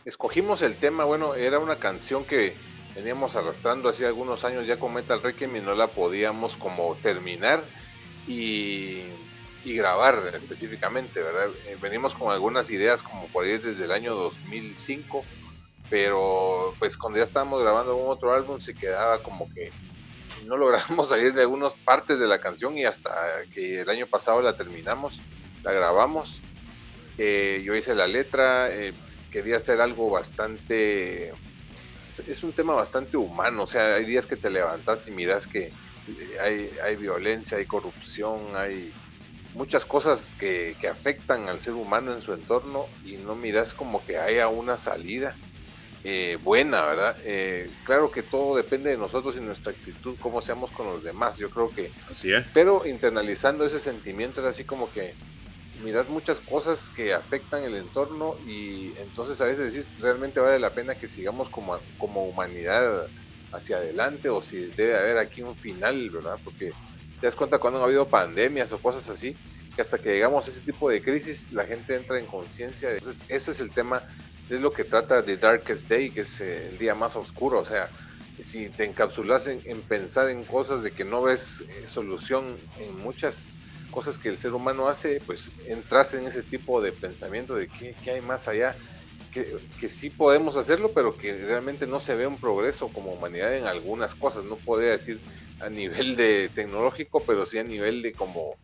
escogimos el tema, bueno, era una canción que veníamos arrastrando hace algunos años ya con Metal Requiem y no la podíamos como terminar y, y grabar específicamente, ¿verdad? Venimos con algunas ideas como por ahí desde el año 2005, pero pues cuando ya estábamos grabando un otro álbum se quedaba como que no logramos salir de algunas partes de la canción y hasta que el año pasado la terminamos, la grabamos. Yo hice la letra, quería hacer algo bastante... Es un tema bastante humano, o sea, hay días que te levantas y miras que hay violencia, hay corrupción, hay muchas cosas que afectan al ser humano en su entorno y no miras como que haya una salida buena, ¿verdad? Claro que todo depende de nosotros y nuestra actitud, cómo seamos con los demás, yo creo que, Así es. pero internalizando ese sentimiento es así como que miras muchas cosas que afectan el entorno y entonces a veces decís, realmente vale la pena que sigamos como humanidad hacia adelante o si debe haber aquí un final, ¿verdad? Porque te das cuenta cuando ha habido pandemias o cosas así, que hasta que llegamos a ese tipo de crisis la gente entra en conciencia. Entonces ese es el tema, es lo que trata de Darkest Day, que es el día más oscuro, o sea, si te encapsulas en pensar en cosas de que no ves solución en muchas cosas que el ser humano hace, pues entras en ese tipo de pensamiento de qué hay más allá, que sí podemos hacerlo, pero que realmente no se ve un progreso como humanidad en algunas cosas, no podría decir a nivel de tecnológico, pero sí a nivel de cómo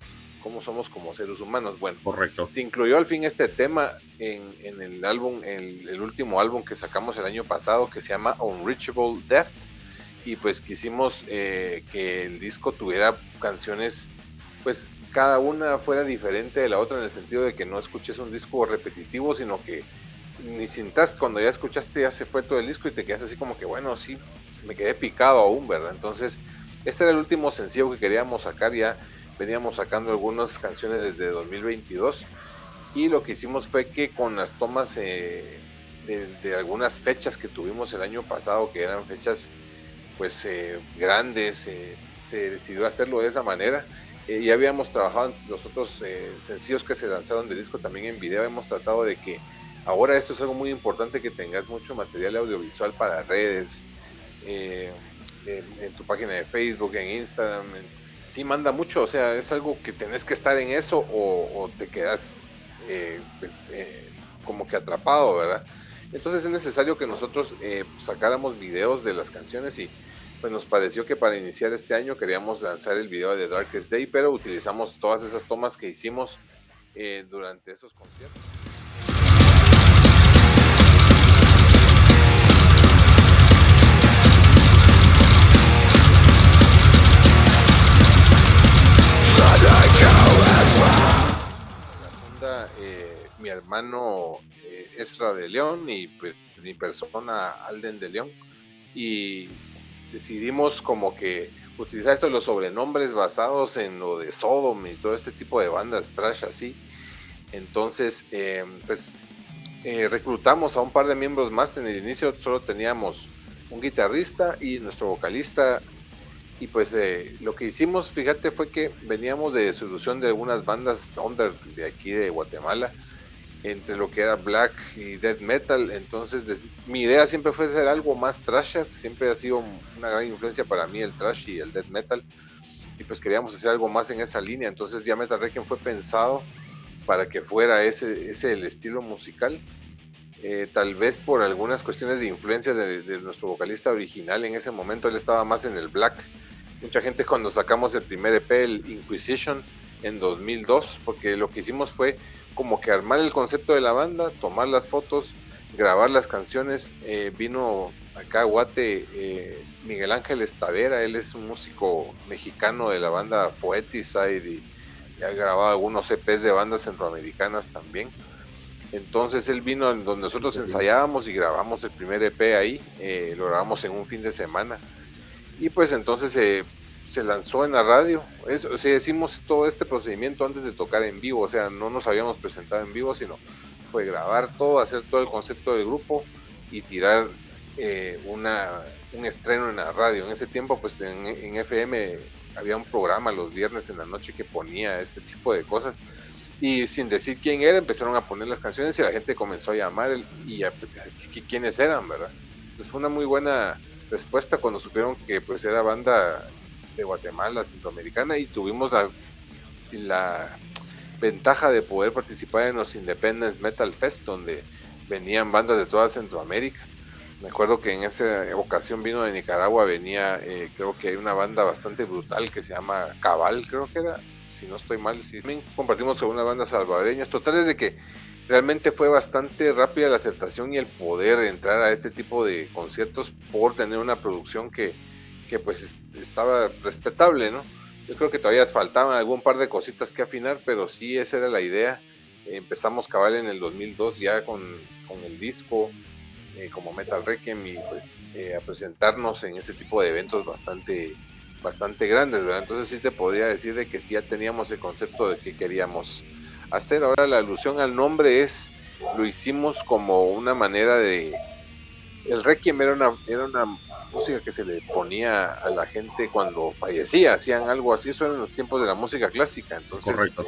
somos como seres humanos. Bueno, Correcto. se incluyó al fin este tema en el álbum, el último álbum que sacamos el año pasado, que se llama Unreachable Death, y pues quisimos que el disco tuviera canciones, pues cada una fuera diferente de la otra en el sentido de que no escuches un disco repetitivo, sino que ni sintas cuando ya escuchaste ya se fue todo el disco y te quedas así como que bueno, sí, me quedé picado aún, ¿verdad? Entonces, este era el último sencillo que queríamos sacar, ya veníamos sacando algunas canciones desde 2022 y lo que hicimos fue que con las tomas de algunas fechas que tuvimos el año pasado, que eran fechas pues grandes, se decidió hacerlo de esa manera. Ya habíamos trabajado en los otros sencillos que se lanzaron de disco también en video, hemos tratado de que ahora esto es algo muy importante, que tengas mucho material audiovisual para redes, eh, en tu página de Facebook, en Instagram, sí manda mucho, o sea, es algo que tenés que estar en eso o te quedas pues como que atrapado, ¿verdad? Entonces es necesario que nosotros sacáramos videos de las canciones y pues nos pareció que para iniciar este año queríamos lanzar el video de Darkest Day, pero utilizamos todas esas tomas que hicimos durante esos conciertos. La funda mi hermano Ezra de León y pues mi persona Alden de León, y decidimos como que utilizar estos los sobrenombres basados en lo de Sodom y todo este tipo de bandas trash así. Entonces pues reclutamos a un par de miembros más. En el inicio solo teníamos un guitarrista y nuestro vocalista, y pues lo que hicimos, fíjate, fue que veníamos de solución de algunas bandas under de aquí de Guatemala, entre lo que era black y death metal. Entonces mi idea siempre fue hacer algo más thrasher, siempre ha sido una gran influencia para mí el thrash y el death metal, y pues queríamos hacer algo más en esa línea. Entonces ya Metal Requiem fue pensado para que fuera ese el estilo musical. Tal vez por algunas cuestiones de influencia de nuestro vocalista original en ese momento, él estaba más en el black. Mucha gente cuando sacamos el primer EP, el Inquisition, en 2002, porque lo que hicimos fue como que armar el concepto de la banda, tomar las fotos, grabar las canciones. Vino acá a Guate Miguel Ángel Estavera, él es un músico mexicano de la banda Foeticide y ha grabado algunos EPs de bandas centroamericanas también. Entonces él vino en donde nosotros ensayábamos y grabamos el primer EP ahí, lo grabamos en un fin de semana. Y pues entonces se lanzó en la radio. O sea, hicimos todo este procedimiento antes de tocar en vivo, o sea, no nos habíamos presentado en vivo, sino fue grabar todo, hacer todo el concepto del grupo y tirar un estreno en la radio. En ese tiempo, pues en FM había un programa los viernes en la noche que ponía este tipo de cosas. y sin decir quién era, empezaron a poner las canciones y la gente comenzó a llamar y a decir que quiénes eran, ¿verdad? Entonces fue una muy buena respuesta cuando supieron que pues era banda de Guatemala, centroamericana, y tuvimos la ventaja de poder participar en los Independence Metal Fest, donde venían bandas de toda Centroamérica. Me acuerdo que en esa ocasión vino de Nicaragua, venía, creo que hay una banda bastante brutal que se llama Cabal, creo que era, si no estoy mal, sí. También compartimos con unas bandas salvadoreñas. Total es de que realmente fue bastante rápida la aceptación y el poder entrar a este tipo de conciertos por tener una producción que pues estaba respetable, ¿no? Yo creo que todavía faltaban algún par de cositas que afinar, pero sí esa era la idea. Empezamos Cabal en el 2002 ya con el disco, como Metal Requiem, y pues a presentarnos en ese tipo de eventos bastante grandes, ¿verdad? Entonces sí te podría decir de que sí ya teníamos el concepto de qué queríamos hacer. Ahora la alusión al nombre lo hicimos como una manera de... El Requiem era una música que se le ponía a la gente cuando fallecía, hacían algo así, eso eran los tiempos de la música clásica, entonces Correcto.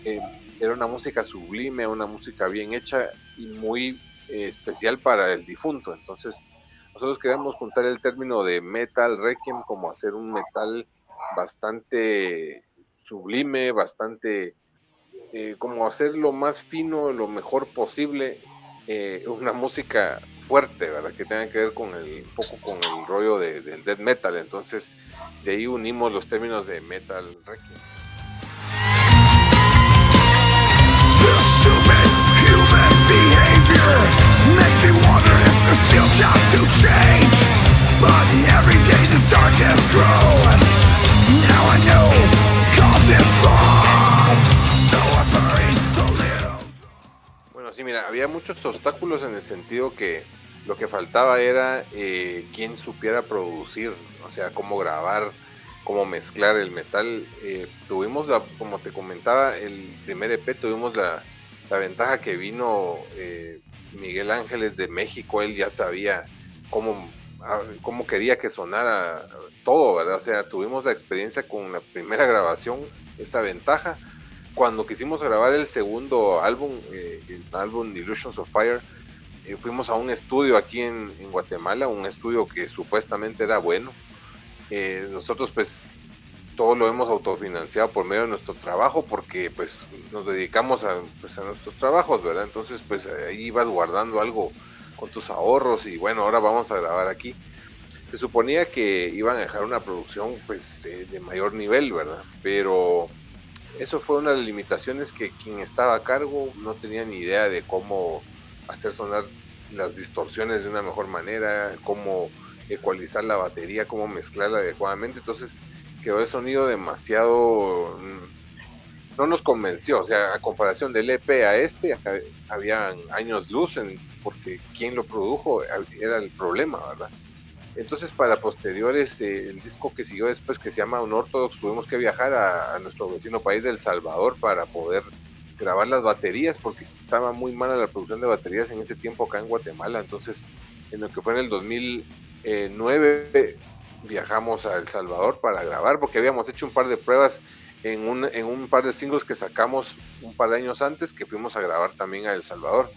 eh, era una música sublime, una música bien hecha y muy especial para el difunto. Entonces, nosotros queríamos juntar el término de metal requiem como hacer un metal bastante sublime, bastante como hacer lo más fino, lo mejor posible, una música fuerte, ¿verdad? Que tenga que ver con un poco con el rollo del death metal. Entonces, de ahí unimos los términos de metal requiem. Makes me wonder if there's still time to change. But every day this darkness grows. Now I know cause it's wrong. So I bury the little. Bueno, sí, mira, había muchos obstáculos en el sentido que lo que faltaba era quien supiera producir, o sea, cómo grabar, cómo mezclar el metal. Tuvimos, como te comentaba, el primer EP, tuvimos la ventaja que vino Miguel Ángeles de México. Él ya sabía cómo quería que sonara todo, ¿verdad? O sea, tuvimos la experiencia con la primera grabación, esa ventaja. Cuando quisimos grabar el segundo álbum, el álbum Illusions of Fire, fuimos a un estudio aquí en Guatemala, un estudio que supuestamente era bueno. Nosotros pues todo lo hemos autofinanciado por medio de nuestro trabajo, porque pues nos dedicamos a nuestros trabajos, ¿verdad? Entonces pues ahí ibas guardando algo con tus ahorros y bueno, ahora vamos a grabar aquí. Se suponía que iban a dejar una producción pues de mayor nivel, ¿verdad? Pero eso fue una de las limitaciones, que quien estaba a cargo no tenía ni idea de cómo hacer sonar las distorsiones de una mejor manera, cómo ecualizar la batería, cómo mezclarla adecuadamente. Entonces quedó el sonido demasiado... no nos convenció, o sea, a comparación del EP a habían años luz, porque quien lo produjo era el problema, ¿verdad? Entonces, para posteriores, el disco que siguió después, que se llama Unorthodox, tuvimos que viajar a nuestro vecino país del Salvador para poder grabar las baterías, porque estaba muy mala la producción de baterías en ese tiempo acá en Guatemala. Entonces, en lo que fue en el 2009, viajamos a El Salvador para grabar, porque habíamos hecho un par de pruebas en un par de singles que sacamos un par de años antes, que fuimos a grabar también a El Salvador.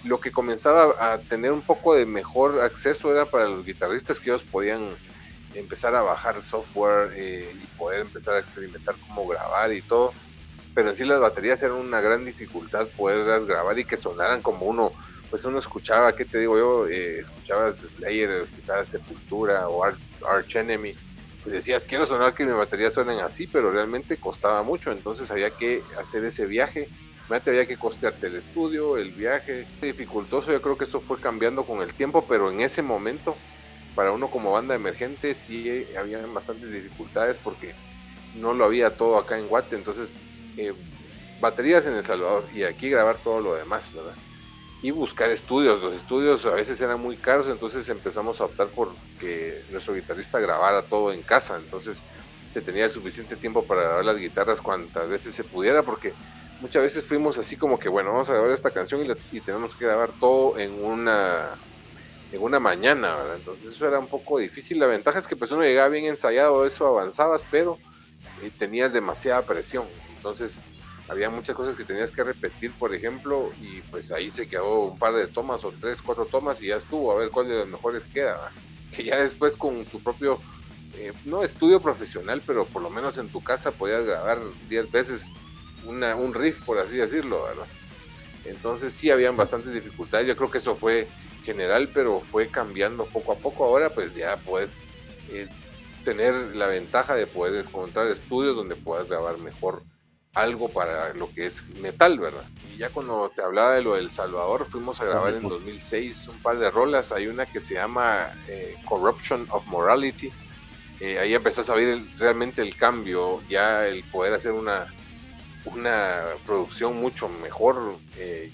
Lo que comenzaba a tener un poco de mejor acceso era para los guitarristas, que ellos podían empezar a bajar software y poder empezar a experimentar cómo grabar y todo. Pero en sí las baterías eran una gran dificultad poderlas grabar y que sonaran como uno escuchaba. ¿Qué te digo yo? Escuchabas Slayer, escuchabas Sepultura o Arch Enemy, pues decías, quiero sonar que mis baterías suenen así, pero realmente costaba mucho. Entonces había que hacer ese viaje, había que costearte el estudio, el viaje, dificultoso. Yo creo que esto fue cambiando con el tiempo, pero en ese momento, para uno como banda emergente, sí había bastantes dificultades, porque no lo había todo acá en Guate. Entonces, baterías en El Salvador y aquí grabar todo lo demás, ¿verdad? Y buscar estudios. Los estudios a veces eran muy caros, entonces empezamos a optar por que nuestro guitarrista grabara todo en casa. Entonces se tenía suficiente tiempo para grabar las guitarras cuantas veces se pudiera, porque muchas veces fuimos así como que, bueno, vamos a grabar esta canción y tenemos que grabar todo en una mañana, ¿verdad? Entonces eso era un poco difícil. La ventaja es que pues uno llegaba bien ensayado, eso avanzabas, pero tenías demasiada presión. Entonces había muchas cosas que tenías que repetir, por ejemplo, y pues ahí se quedó un par de tomas o 3, 4 tomas y ya estuvo, a ver cuál de las mejores queda, ¿verdad? Que ya después con tu propio, no estudio profesional, pero por lo menos en tu casa podías grabar 10 veces un riff, por así decirlo, ¿verdad? Entonces sí habían bastantes dificultades, yo creo que eso fue general, pero fue cambiando poco a poco. Ahora pues ya puedes tener la ventaja de poder encontrar estudios donde puedas grabar mejor algo para lo que es metal, ¿verdad? Y ya cuando te hablaba de lo del Salvador, fuimos a grabar en 2006 un par de rolas. Hay una que se llama Corruption of Morality. Ahí empezás a ver realmente el cambio, ya el poder hacer una producción mucho mejor,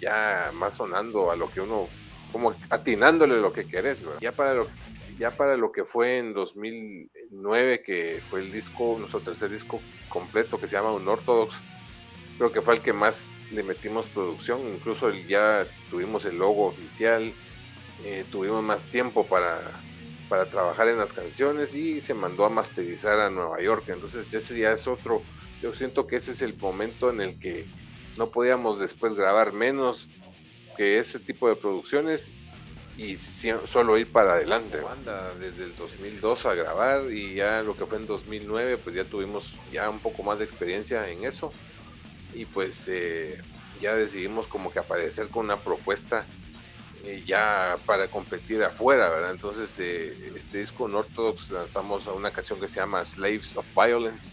ya más sonando a lo que uno, como atinándole lo que querés, ¿verdad? Ya para lo que fue en 2009, que fue el disco, nuestro tercer disco completo, que se llama Unorthodox, creo que fue el que más le metimos producción, incluso ya tuvimos el logo oficial, tuvimos más tiempo para trabajar en las canciones y se mandó a masterizar a Nueva York. Entonces ese ya es otro, yo siento que ese es el momento en el que no podíamos después grabar menos que ese tipo de producciones y solo ir para adelante. Banda desde el 2002 a grabar, y ya lo que fue en 2009 pues ya tuvimos ya un poco más de experiencia en eso, y pues ya decidimos como que aparecer con una propuesta ya para competir afuera, ¿verdad? Entonces este disco Unorthodox lanzamos a una canción que se llama Slaves of Violence.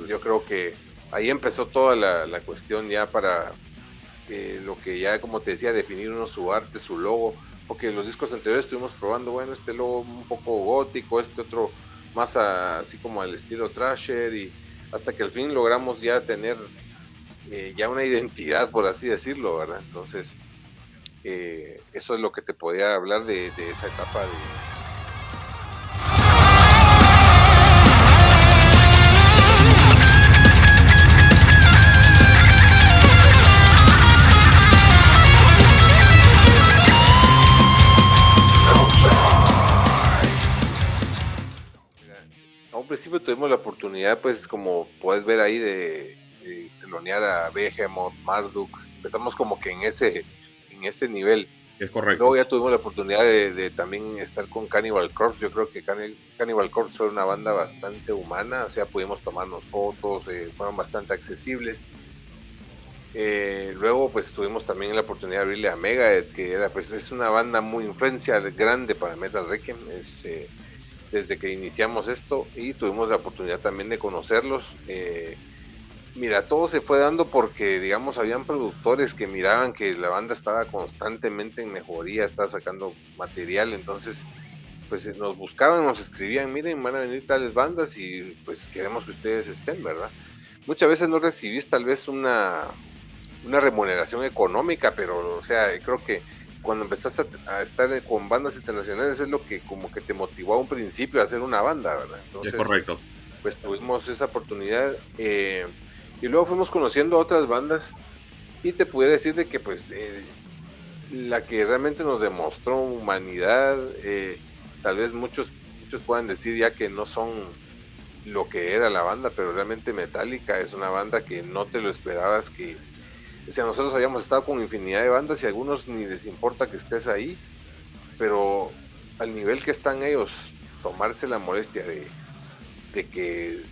Yo creo que ahí empezó toda la cuestión ya para lo que ya, como te decía, definir uno su arte, su logo, porque los discos anteriores estuvimos probando, bueno, este logo un poco gótico, este otro más así como al estilo thrasher, y hasta que al fin logramos ya tener ya una identidad, por así decirlo, ¿verdad? Entonces eso es lo que te podía hablar de esa etapa de... A un principio tuvimos la oportunidad, pues como puedes ver ahí, de telonear a Behemoth, Marduk. Empezamos como que en ese nivel. Es correcto. Luego ya tuvimos la oportunidad de también estar con Cannibal Corpse. Yo creo que Cannibal Corpse fue una banda bastante humana, o sea, pudimos tomarnos fotos, fueron bastante accesibles. Luego pues tuvimos también la oportunidad de abrirle a Megadeth, que era, pues, es una banda muy influencia grande para Metal Requiem, desde que iniciamos esto, y tuvimos la oportunidad también de conocerlos. Mira, todo se fue dando porque, digamos, habían productores que miraban que la banda estaba constantemente en mejoría, estaba sacando material, entonces pues nos buscaban, nos escribían, miren, van a venir tales bandas y pues queremos que ustedes estén, ¿verdad? Muchas veces no recibís tal vez una remuneración económica, pero, o sea, creo que cuando empezaste a estar con bandas internacionales es lo que como que te motivó a un principio a hacer una banda, ¿verdad? Entonces, es correcto. Pues tuvimos esa oportunidad, y luego fuimos conociendo a otras bandas, y te pudiera decir de que pues la que realmente nos demostró humanidad, tal vez muchos puedan decir ya que no son lo que era la banda, pero realmente Metallica es una banda que no te lo esperabas, que, o sea, nosotros habíamos estado con infinidad de bandas y a algunos ni les importa que estés ahí, pero al nivel que están ellos, tomarse la molestia de que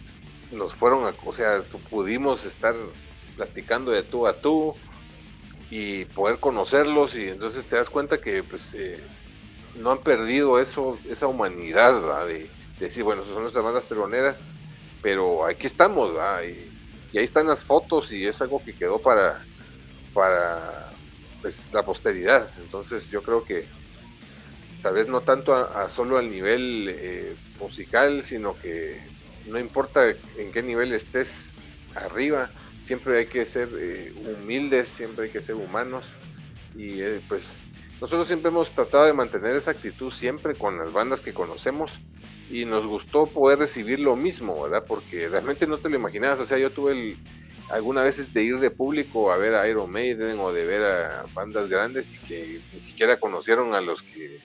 nos fueron, o sea, pudimos estar platicando de tú a tú y poder conocerlos, y entonces te das cuenta que pues no han perdido esa humanidad, ¿verdad? De decir, bueno, son nuestras bandas teloneras, pero aquí estamos, ¿verdad? Y ahí están las fotos, y es algo que quedó para pues la posteridad. Entonces yo creo que tal vez no tanto a solo al nivel musical, sino que no importa en qué nivel estés arriba, siempre hay que ser humildes, siempre hay que ser humanos, y pues nosotros siempre hemos tratado de mantener esa actitud siempre con las bandas que conocemos, y nos gustó poder recibir lo mismo, ¿verdad? Porque realmente no te lo imaginabas, o sea, yo tuve algunas veces de ir de público a ver a Iron Maiden o de ver a bandas grandes y que ni siquiera conocieron a los que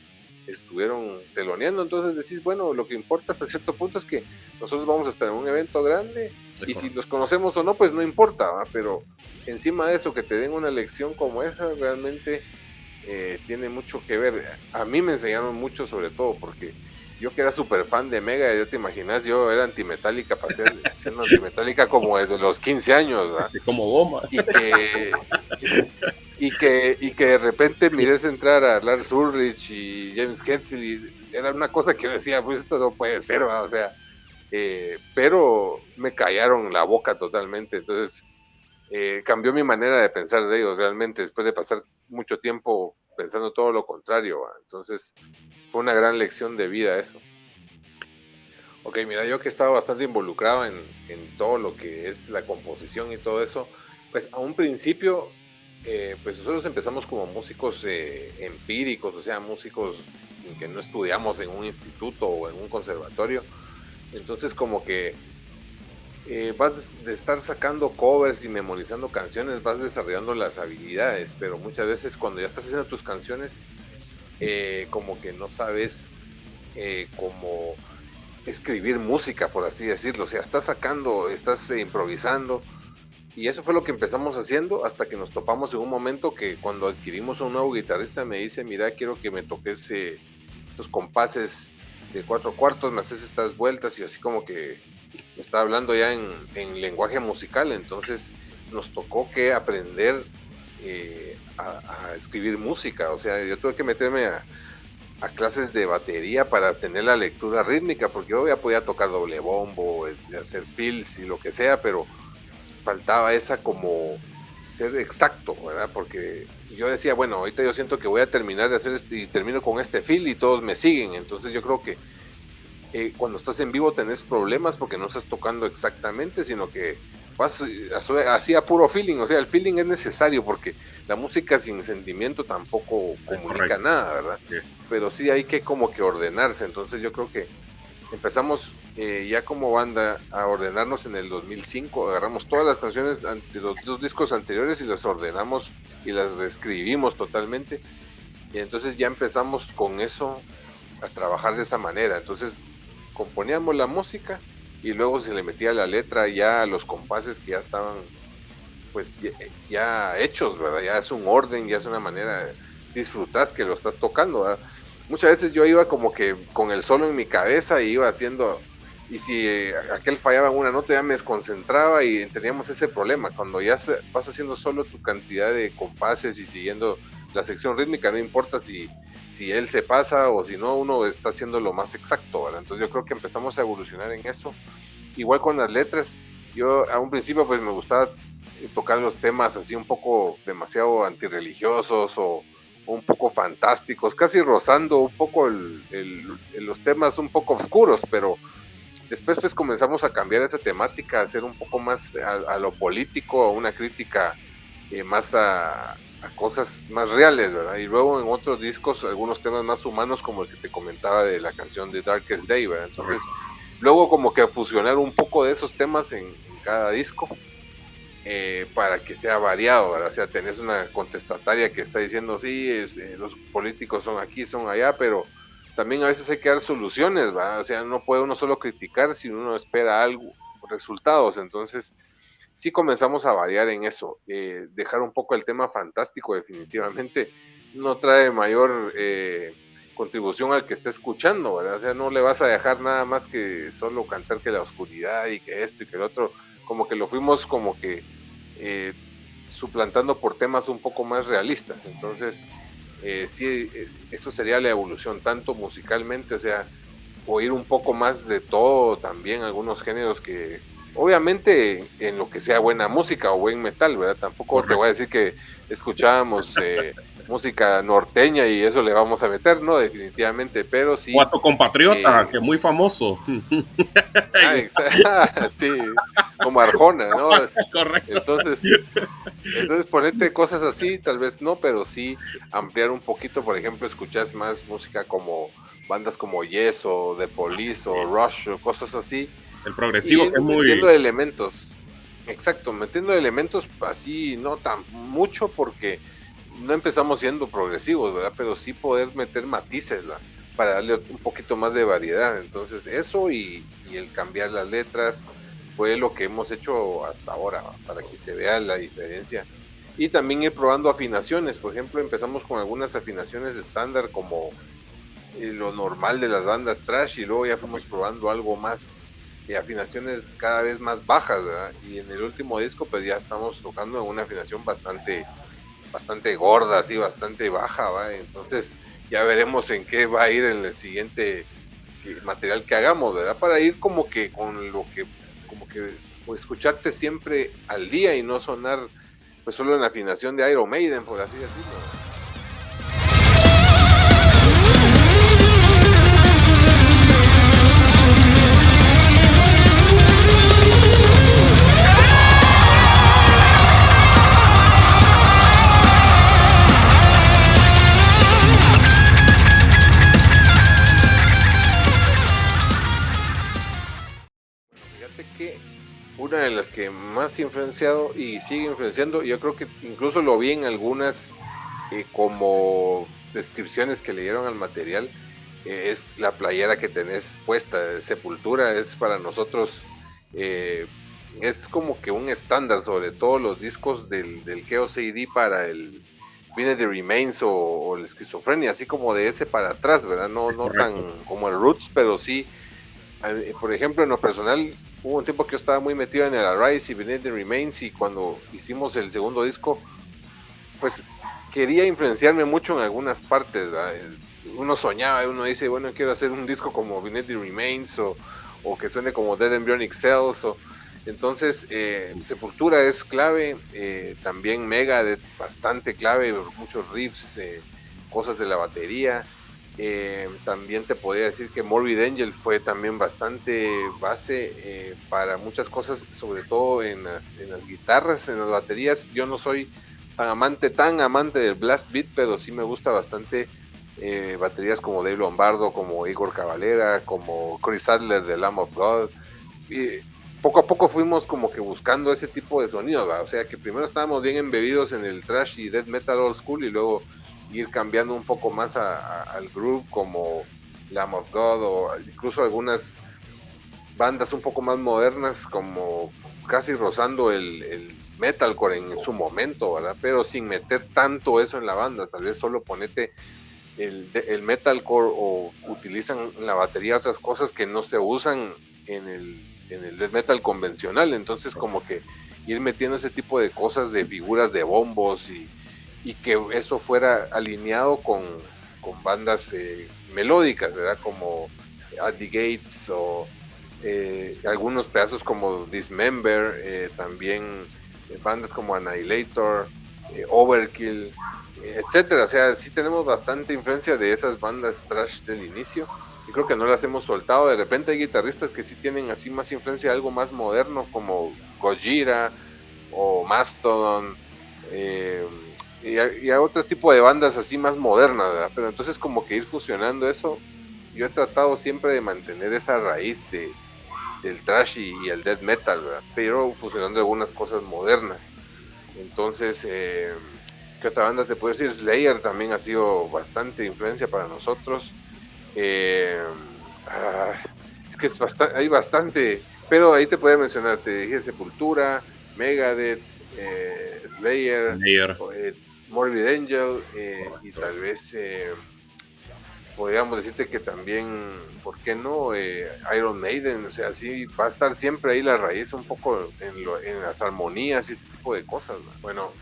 estuvieron teloneando. Entonces decís, bueno, lo que importa hasta cierto punto es que nosotros vamos a estar en un evento grande y si correcto. los conocemos o no, pues no importa, ¿va? Pero encima de eso, que te den una lección como esa, realmente tiene mucho que ver. A mí me enseñaron mucho sobre todo porque yo que era súper fan de Mega, ya te imaginas, yo era antimetálica para ser, siendo antimetálica como desde los 15 años, ¿verdad? Como goma. Y que de repente mires entrar a Lars Ulrich y James Hetfield y era una cosa que yo decía, pues esto no puede ser, ¿verdad? O sea, pero me callaron la boca totalmente, entonces cambió mi manera de pensar de ellos realmente después de pasar mucho tiempo pensando todo lo contrario, ¿va? Entonces fue una gran lección de vida eso. Ok, mira, yo que he estado bastante involucrado en todo lo que es la composición y todo eso, pues a un principio, pues nosotros empezamos como músicos empíricos, o sea, músicos que no estudiamos en un instituto o en un conservatorio, entonces como que vas de estar sacando covers y memorizando canciones, vas desarrollando las habilidades, pero muchas veces cuando ya estás haciendo tus canciones, como que no sabes cómo escribir música, por así decirlo, o sea, estás sacando, estás improvisando, y eso fue lo que empezamos haciendo hasta que nos topamos en un momento que cuando adquirimos a un nuevo guitarrista me dice, mira, quiero que me toques estos compases de 4/4, me haces estas vueltas y así como que me está hablando ya en lenguaje musical, entonces nos tocó que aprender a escribir música, o sea, yo tuve que meterme a clases de batería para tener la lectura rítmica, porque yo ya podía tocar doble bombo, hacer fills y lo que sea, pero faltaba esa como ser exacto, ¿verdad? Porque yo decía, bueno, ahorita yo siento que voy a terminar de hacer y termino con este fill y todos me siguen, entonces yo creo que cuando estás en vivo tenés problemas porque no estás tocando exactamente, sino que vas así a puro feeling, o sea, el feeling es necesario porque la música sin sentimiento tampoco comunica nada, ¿verdad? Sí. Pero sí hay que como que ordenarse, entonces yo creo que empezamos ya como banda a ordenarnos en el 2005, agarramos todas las canciones de los dos discos anteriores y las ordenamos y las reescribimos totalmente, y entonces ya empezamos con eso a trabajar de esa manera, entonces componíamos la música y luego se le metía la letra ya a los compases que ya estaban pues ya hechos, ¿verdad? Ya es un orden, ya es una manera, disfrutás que lo estás tocando, ¿verdad? Muchas veces yo iba como que con el solo en mi cabeza y iba haciendo, y si aquel fallaba en una nota ya me desconcentraba y teníamos ese problema, cuando ya vas haciendo solo tu cantidad de compases y siguiendo la sección rítmica, no importa si él se pasa o si no, uno está haciendo lo más exacto, ¿verdad? Entonces yo creo que empezamos a evolucionar en eso. Igual con las letras, yo a un principio pues me gustaba tocar los temas así un poco demasiado antirreligiosos o un poco fantásticos, casi rozando un poco los temas un poco oscuros, pero después pues comenzamos a cambiar esa temática, a hacer un poco más a lo político, a una crítica más a cosas más reales, ¿verdad? Y luego en otros discos algunos temas más humanos como el que te comentaba de la canción de Darkest Day, ¿verdad? Entonces luego como que fusionar un poco de esos temas en cada disco para que sea variado, ¿verdad? O sea, tenés una contestataria que está diciendo, sí, los políticos son aquí, son allá, pero también a veces hay que dar soluciones, ¿verdad? O sea, no puede uno solo criticar si uno espera algo, resultados, entonces sí comenzamos a variar en eso, dejar un poco el tema fantástico definitivamente no trae mayor contribución al que esté escuchando, ¿verdad? O sea, no le vas a dejar nada más que solo cantar que la oscuridad y que esto y que el otro, como que lo fuimos como que suplantando por temas un poco más realistas, entonces sí, eso sería la evolución, tanto musicalmente, o sea, oír un poco más de todo también, algunos géneros que obviamente en lo que sea buena música o buen metal, ¿verdad? Tampoco Correcto. te voy a decir que escuchábamos música norteña y eso le vamos a meter, no, definitivamente, pero O sí. a tu compatriota, que es muy famoso. Sí, como Arjona, ¿no? Correcto. Entonces ponerte cosas así, tal vez no, pero sí ampliar un poquito, por ejemplo, escuchas más música como bandas como Yes o The Police o Rush o cosas así, El y progresivo que ir es muy... metiendo elementos, exacto, metiendo elementos así, no tan mucho porque no empezamos siendo progresivos, ¿verdad? Pero sí poder meter matices, ¿verdad? para darle un poquito más de variedad. Entonces eso y el cambiar las letras fue lo que hemos hecho hasta ahora, para que se vea la diferencia. Y también ir probando afinaciones. Por ejemplo, empezamos con algunas afinaciones estándar como lo normal de las bandas thrash, y luego ya fuimos probando algo más de afinaciones cada vez más bajas, ¿verdad? Y en el último disco pues ya estamos tocando en una afinación bastante gorda, así, bastante baja, ¿va? Entonces ya veremos en qué va a ir en el siguiente material que hagamos, ¿verdad? Para ir como que con lo que, como que pues, escucharte siempre al día y no sonar pues solo en la afinación de Iron Maiden, por así decirlo. Fíjate que una de las que más influenciado y sigue influenciando, yo creo que incluso lo vi en algunas como descripciones que le dieron al material, es la playera que tenés puesta de Sepultura. Es para nosotros, es como que un estándar, sobre todo los discos del Chaos AD para el Viene the Remains o la Esquizofrenia, así como de ese para atrás, ¿verdad? No tan como el Roots, pero sí. Por ejemplo, en lo personal, hubo un tiempo que yo estaba muy metido en el Arise y Beneath the Remains, y cuando hicimos el segundo disco, pues quería influenciarme mucho en algunas partes, ¿verdad? Uno soñaba, uno dice, bueno, quiero hacer un disco como Beneath the Remains o que suene como Dead Embryonic Cells. Entonces, Sepultura es clave, también Megadeth bastante clave, muchos riffs, cosas de la batería. También te podría decir que Morbid Angel fue también bastante base para muchas cosas, sobre todo en las guitarras, en las baterías. Yo no soy tan amante del blast beat, pero sí me gusta bastante baterías como Dave Lombardo, como Igor Cavalera, como Chris Adler de Lamb of God. Y poco a poco fuimos como que buscando ese tipo de sonidos, ¿verdad? O sea que primero estábamos bien embebidos en el thrash y death metal old school, y luego ir cambiando un poco más al groove como Lamb of God, o incluso algunas bandas un poco más modernas como casi rozando el metalcore en su momento, ¿verdad? Pero sin meter tanto eso en la banda, tal vez solo ponete el metalcore, o utilizan en la batería otras cosas que no se usan en el death metal convencional. Entonces como que ir metiendo ese tipo de cosas, de figuras de bombos, y que eso fuera alineado con bandas melódicas, ¿verdad? Como At the Gates, o algunos pedazos como Dismember, también bandas como Annihilator, Overkill, etcétera. O sea, sí tenemos bastante influencia de esas bandas thrash del inicio, y creo que no las hemos soltado. De repente hay guitarristas que sí tienen así más influencia de algo más moderno, como Gojira o Mastodon, y a otro tipo de bandas así más modernas, ¿verdad? Pero entonces como que ir fusionando eso. Yo he tratado siempre de mantener esa raíz del thrash y el death metal, ¿verdad? Pero fusionando algunas cosas modernas. Entonces, ¿qué otra banda te puedo decir? Slayer también ha sido bastante influencia para nosotros. Es que hay bastante, pero ahí te podía mencionar, te dije Sepultura, Megadeth, Slayer, Morbid Angel, y tal vez podríamos decirte que también, ¿por qué no? Iron Maiden. O sea, sí va a estar siempre ahí la raíz un poco en las armonías y ese tipo de cosas, ¿no? Bueno,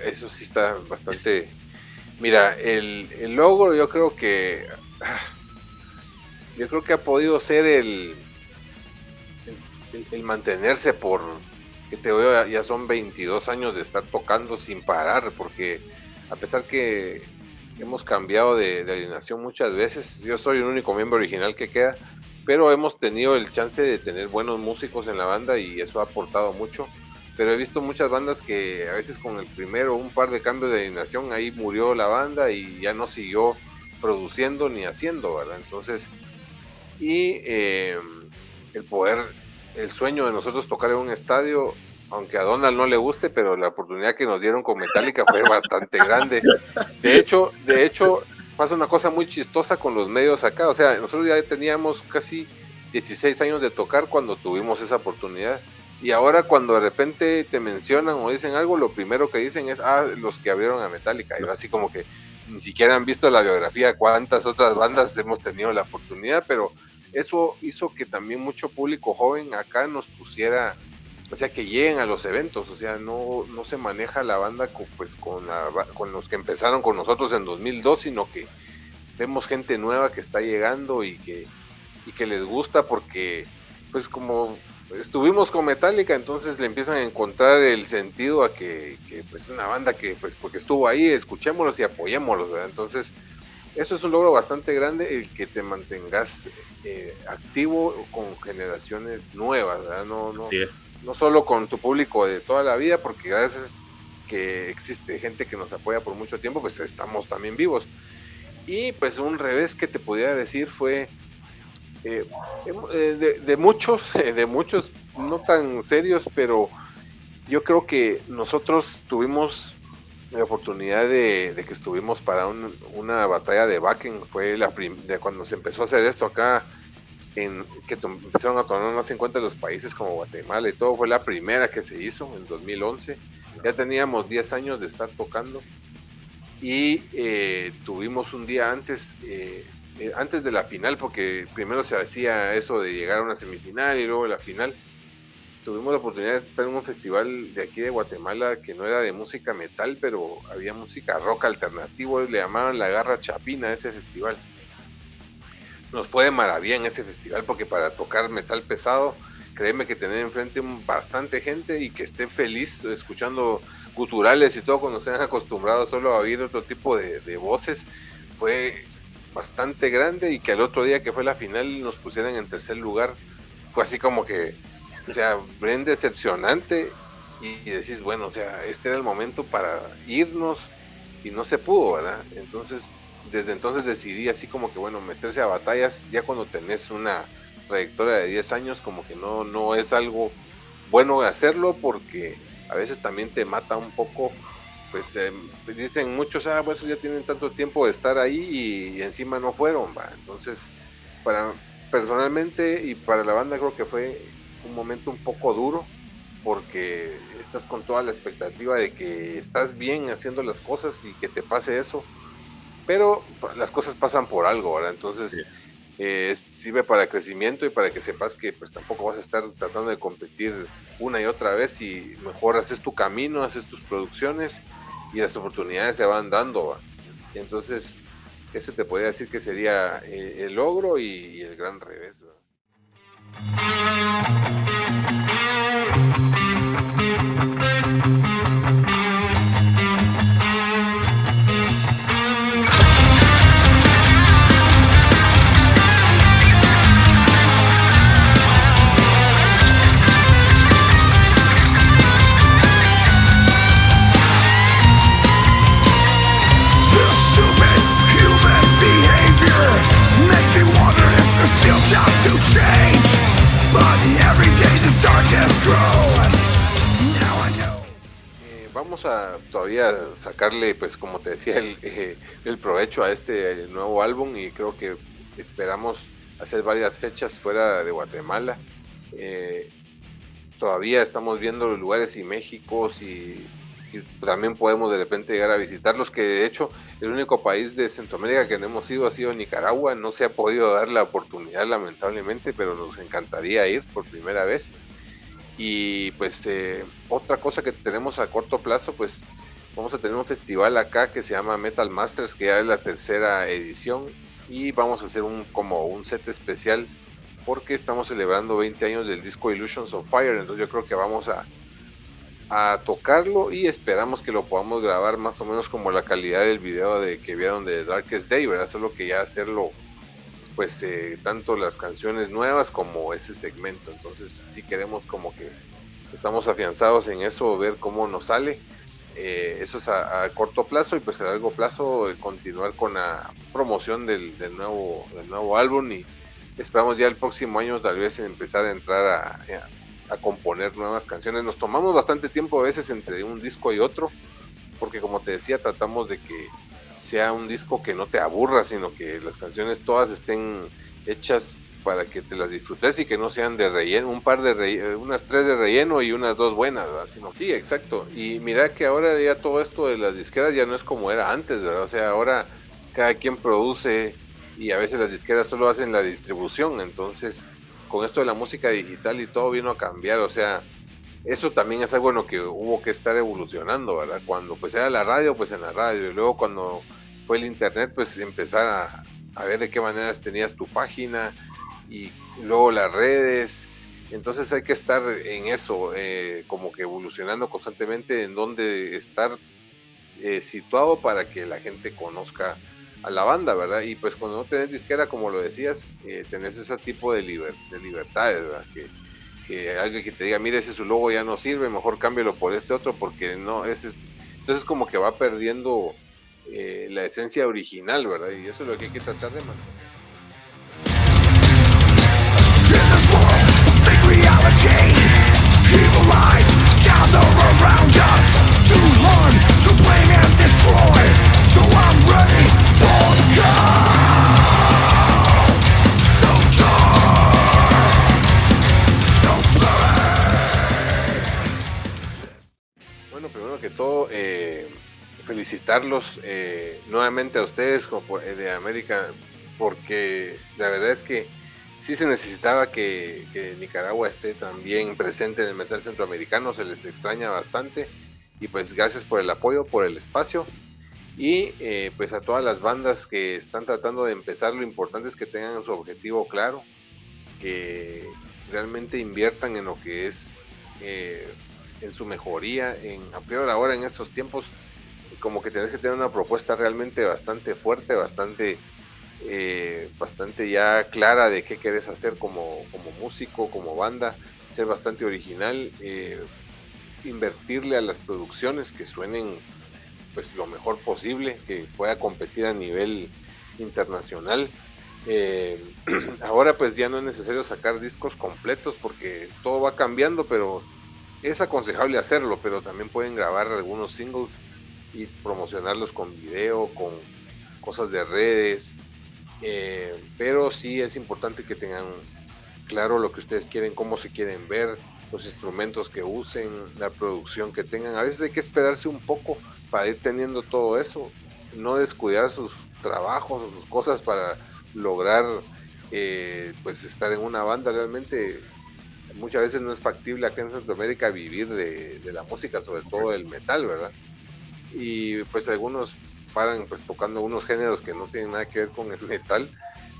eso sí está bastante. Mira, el logo yo creo que ha podido ser el mantenerse por, que te digo, ya son 22 años de estar tocando sin parar, porque a pesar que hemos cambiado de alineación muchas veces, yo soy el único miembro original que queda, pero hemos tenido el chance de tener buenos músicos en la banda y eso ha aportado mucho. Pero he visto muchas bandas que a veces con el primero un par de cambios de alineación ahí murió la banda y ya no siguió produciendo ni haciendo, ¿verdad? Entonces, y el sueño de nosotros tocar en un estadio, aunque a Donald no le guste, pero la oportunidad que nos dieron con Metallica fue bastante grande. De hecho, pasa una cosa muy chistosa con los medios acá, o sea, nosotros ya teníamos casi 16 años de tocar cuando tuvimos esa oportunidad. Y ahora cuando de repente te mencionan o dicen algo, lo primero que dicen es, los que abrieron a Metallica. Y así como que ni siquiera han visto la biografía, cuántas otras bandas hemos tenido la oportunidad, pero eso hizo que también mucho público joven acá nos pusiera, o sea, que lleguen a los eventos, o sea, no se maneja la banda con los que empezaron con nosotros en 2002, sino que vemos gente nueva que está llegando y que les gusta porque, pues como estuvimos con Metallica, entonces le empiezan a encontrar el sentido a que pues una banda que, pues porque estuvo ahí, escuchémoslos y apoyémoslos, ¿verdad? Entonces, eso es un logro bastante grande, el que te mantengas activo con generaciones nuevas, ¿verdad? No solo con tu público de toda la vida, porque gracias que existe gente que nos apoya por mucho tiempo, pues estamos también vivos. Y pues un revés que te podía decir fue de muchos, no tan serios, pero yo creo que nosotros tuvimos la oportunidad de que estuvimos para una batalla de Wacken, fue de cuando se empezó a hacer esto acá, que empezaron a tomar más en cuenta los países como Guatemala y todo, fue la primera que se hizo en 2011, ya teníamos 10 años de estar tocando y tuvimos un día antes de la final, porque primero se hacía eso de llegar a una semifinal y luego la final. Tuvimos la oportunidad de estar en un festival de aquí de Guatemala que no era de música metal, pero había música rock alternativo, le llamaban La Garra Chapina a ese festival. Nos fue de maravilla en ese festival porque para tocar metal pesado, créeme que tener enfrente bastante gente y que esté feliz escuchando guturales y todo cuando estén acostumbrados solo a oír otro tipo de voces, fue bastante grande, y que al otro día que fue la final nos pusieran en tercer lugar, fue así como que, o sea, bien decepcionante, y decís, bueno, o sea, este era el momento para irnos y no se pudo, ¿verdad? Entonces, desde entonces decidí así como que, bueno, meterse a batallas ya cuando tenés una trayectoria de 10 años, como que no es algo bueno hacerlo, porque a veces también te mata un poco. Pues dicen muchos, pues ya tienen tanto tiempo de estar ahí y encima no fueron, va. Entonces, personalmente y para la banda creo que fue un momento un poco duro, porque estás con toda la expectativa de que estás bien haciendo las cosas y que te pase eso, pero las cosas pasan por algo, ¿verdad? Entonces, sirve para crecimiento y para que sepas que pues tampoco vas a estar tratando de competir una y otra vez, y mejor haces tu camino, haces tus producciones y las oportunidades se van dando, ¿va? Entonces, ese te podría decir que sería el logro y el gran revés, ¿va? Vamos a todavía sacarle, pues como te decía, el provecho a este nuevo álbum, y creo que esperamos hacer varias fechas fuera de Guatemala. Todavía estamos viendo los lugares y México, si también podemos de repente llegar a visitarlos, que de hecho el único país de Centroamérica que no hemos ido ha sido Nicaragua. No se ha podido dar la oportunidad lamentablemente, pero nos encantaría ir por primera vez. Y pues otra cosa que tenemos a corto plazo, pues vamos a tener un festival acá que se llama Metal Masters, que ya es la tercera edición, y vamos a hacer como un set especial porque estamos celebrando 20 años del disco Illusions of Fire. Entonces yo creo que vamos a tocarlo y esperamos que lo podamos grabar más o menos como la calidad del video que vieron de Darkest Day, ¿verdad? Solo que ya hacerlo pues tanto las canciones nuevas como ese segmento. Entonces sí queremos, como que estamos afianzados en eso, ver cómo nos sale. Eso es a corto plazo, y pues a largo plazo continuar con la promoción del nuevo álbum, y esperamos ya el próximo año tal vez empezar a entrar a componer nuevas canciones. Nos tomamos bastante tiempo a veces entre un disco y otro, porque como te decía, tratamos de que sea un disco que no te aburra, sino que las canciones todas estén hechas para que te las disfrutes y que no sean de relleno, unas 3 de relleno y unas 2 buenas, ¿verdad? Sino, sí, exacto. Y mira que ahora ya todo esto de las disqueras ya no es como era antes, ¿verdad? O sea, ahora cada quien produce y a veces las disqueras solo hacen la distribución, entonces con esto de la música digital y todo vino a cambiar, o sea, eso también es algo en lo que hubo que estar evolucionando, ¿verdad? Cuando pues era la radio, pues en la radio, y luego cuando fue el internet, pues empezar a ver de qué maneras tenías tu página, y luego las redes. Entonces hay que estar en eso, como que evolucionando constantemente en dónde estar situado para que la gente conozca a la banda, ¿verdad? Y pues cuando no tenés disquera, como lo decías, tenés ese tipo de libertades, ¿verdad? Que alguien que te diga, mire, ese su logo ya no sirve, mejor cámbialo por este otro, porque no, entonces como que va perdiendo la esencia original, ¿verdad? Y eso es lo que hay que tratar de mantener. Bueno, primero que todo, felicitarlos nuevamente a ustedes como de América, porque la verdad es que sí se necesitaba que Nicaragua esté también presente en el metal centroamericano, se les extraña bastante, y pues gracias por el apoyo, por el espacio, y pues a todas las bandas que están tratando de empezar, lo importante es que tengan su objetivo claro, que realmente inviertan en lo que es en su mejoría, a peor ahora en estos tiempos, como que tenés que tener una propuesta realmente bastante fuerte, bastante ya clara de qué querés hacer como músico, como banda, ser bastante original, invertirle a las producciones que suenen pues lo mejor posible, que pueda competir a nivel internacional. Ahora pues ya no es necesario sacar discos completos porque todo va cambiando, pero es aconsejable hacerlo, pero también pueden grabar algunos singles y promocionarlos con video, con cosas de redes, pero sí es importante que tengan claro lo que ustedes quieren, cómo se quieren ver, los instrumentos que usen, la producción que tengan. A veces hay que esperarse un poco para ir teniendo todo eso, no descuidar sus trabajos, sus cosas para lograr pues estar en una banda. Realmente muchas veces no es factible acá en Centroamérica vivir de la música, sobre todo el metal, ¿verdad? Y pues algunos paran pues tocando unos géneros que no tienen nada que ver con el metal,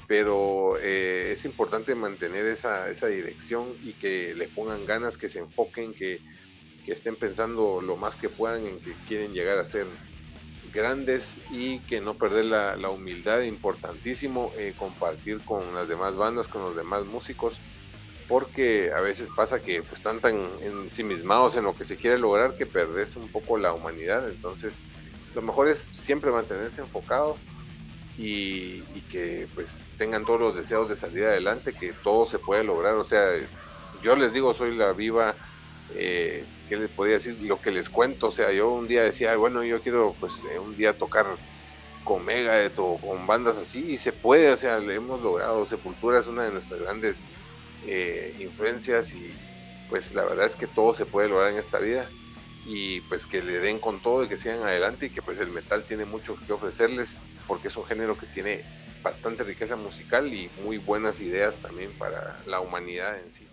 pero es importante mantener esa dirección y que le pongan ganas, que se enfoquen, que estén pensando lo más que puedan en que quieren llegar a ser grandes y que no perder la humildad, importantísimo compartir con las demás bandas, con los demás músicos, porque a veces pasa que pues están tan ensimismados en lo que se quiere lograr que perdés un poco la humanidad. Entonces lo mejor es siempre mantenerse enfocado y que pues tengan todos los deseos de salir adelante, que todo se puede lograr. O sea, yo les digo, soy la viva, ¿qué les podría decir? Lo que les cuento. O sea, yo un día decía, bueno, yo quiero pues un día tocar con Megadeth o con bandas así, y se puede. O sea, le hemos logrado. Sepultura es una de nuestras grandes influencias, y pues la verdad es que todo se puede lograr en esta vida, y pues que le den con todo y que sigan adelante, y que pues el metal tiene mucho que ofrecerles porque es un género que tiene bastante riqueza musical y muy buenas ideas también para la humanidad en sí.